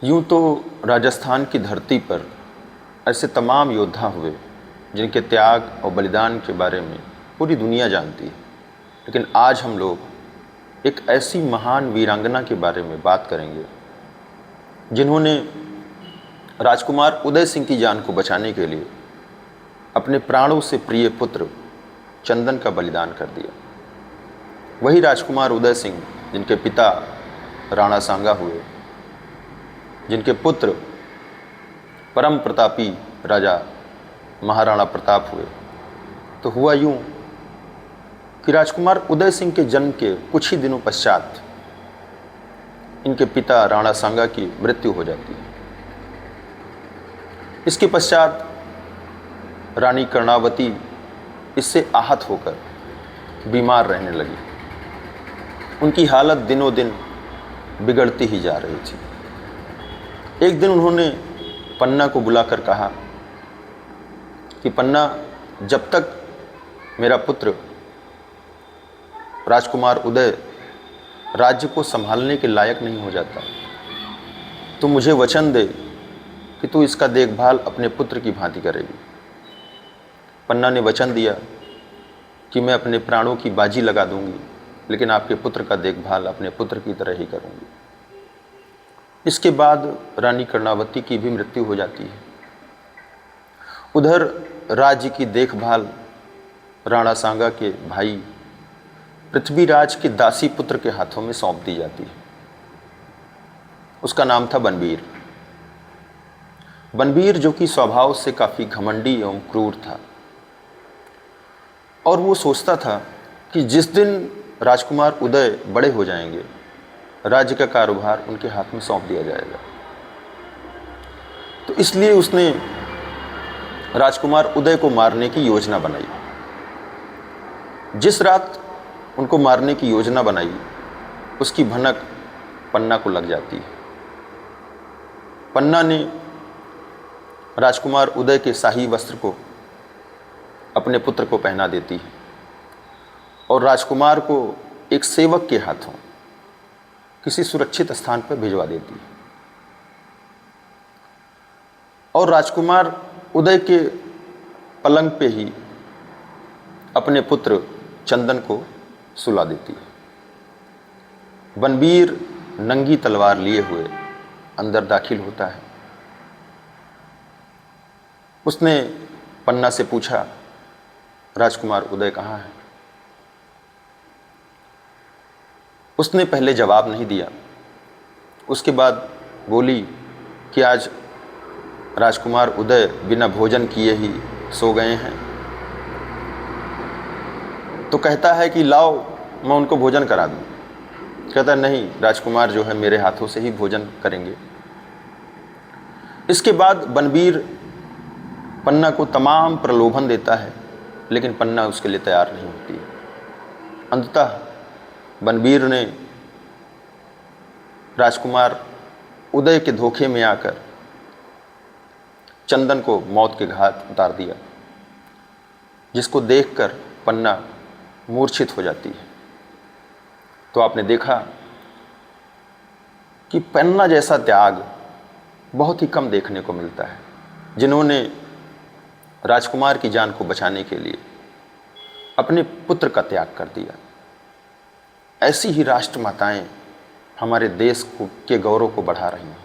यूँ तो राजस्थान की धरती पर ऐसे तमाम योद्धा हुए जिनके त्याग और बलिदान के बारे में पूरी दुनिया जानती है, लेकिन आज हम लोग एक ऐसी महान वीरांगना के बारे में बात करेंगे जिन्होंने राजकुमार उदय सिंह की जान को बचाने के लिए अपने प्राणों से प्रिय पुत्र चंदन का बलिदान कर दिया। वही राजकुमार उदय सिंह जिनके पिता राणा सांगा हुए, जिनके पुत्र परम प्रतापी राजा महाराणा प्रताप हुए। तो हुआ यूँ कि राजकुमार उदय सिंह के जन्म के कुछ ही दिनों पश्चात इनके पिता राणा सांगा की मृत्यु हो जाती है। इसके पश्चात रानी कर्णावती इससे आहत होकर बीमार रहने लगी। उनकी हालत दिनों दिन बिगड़ती ही जा रही थी। एक दिन उन्होंने पन्ना को बुलाकर कहा कि पन्ना, जब तक मेरा पुत्र राजकुमार उदय राज्य को संभालने के लायक नहीं हो जाता, तो मुझे वचन दे कि तू इसका देखभाल अपने पुत्र की भांति करेगी। पन्ना ने वचन दिया कि मैं अपने प्राणों की बाजी लगा दूंगी, लेकिन आपके पुत्र का देखभाल अपने पुत्र की तरह ही करूंगी। इसके बाद रानी कर्णावती की भी मृत्यु हो जाती है। उधर राज्य की देखभाल राणा सांगा के भाई पृथ्वीराज के दासी पुत्र के हाथों में सौंप दी जाती है। उसका नाम था बनबीर। बनबीर जो कि स्वभाव से काफ़ी घमंडी एवं क्रूर था, और वो सोचता था कि जिस दिन राजकुमार उदय बड़े हो जाएंगे, राज्य का कारोबार उनके हाथ में सौंप दिया जाएगा। तो इसलिए उसने राजकुमार उदय को मारने की योजना बनाई। जिस रात उनको मारने की योजना बनाई, उसकी भनक पन्ना को लग जाती है। पन्ना ने राजकुमार उदय के शाही वस्त्र को अपने पुत्र को पहना देती है और राजकुमार को एक सेवक के हाथों किसी सुरक्षित स्थान पर भिजवा देती है, और राजकुमार उदय के पलंग पे ही अपने पुत्र चंदन को सुला देती है। बनबीर नंगी तलवार लिए हुए अंदर दाखिल होता है। उसने पन्ना से पूछा, राजकुमार उदय कहाँ है? उसने पहले जवाब नहीं दिया। उसके बाद बोली कि आज राजकुमार उदय बिना भोजन किए ही सो गए हैं। तो कहता है कि लाओ, मैं उनको भोजन करा दूं। कहता नहीं, राजकुमार जो है मेरे हाथों से ही भोजन करेंगे। इसके बाद बनबीर पन्ना को तमाम प्रलोभन देता है, लेकिन पन्ना उसके लिए तैयार नहीं होती। अंततः बनबीर ने राजकुमार उदय के धोखे में आकर चंदन को मौत के घाट उतार दिया, जिसको देखकर पन्ना मूर्छित हो जाती है। तो आपने देखा कि पन्ना जैसा त्याग बहुत ही कम देखने को मिलता है, जिन्होंने राजकुमार की जान को बचाने के लिए अपने पुत्र का त्याग कर दिया। ऐसी ही राष्ट्रमाताएं हमारे देश के गौरव को बढ़ा रही हैं।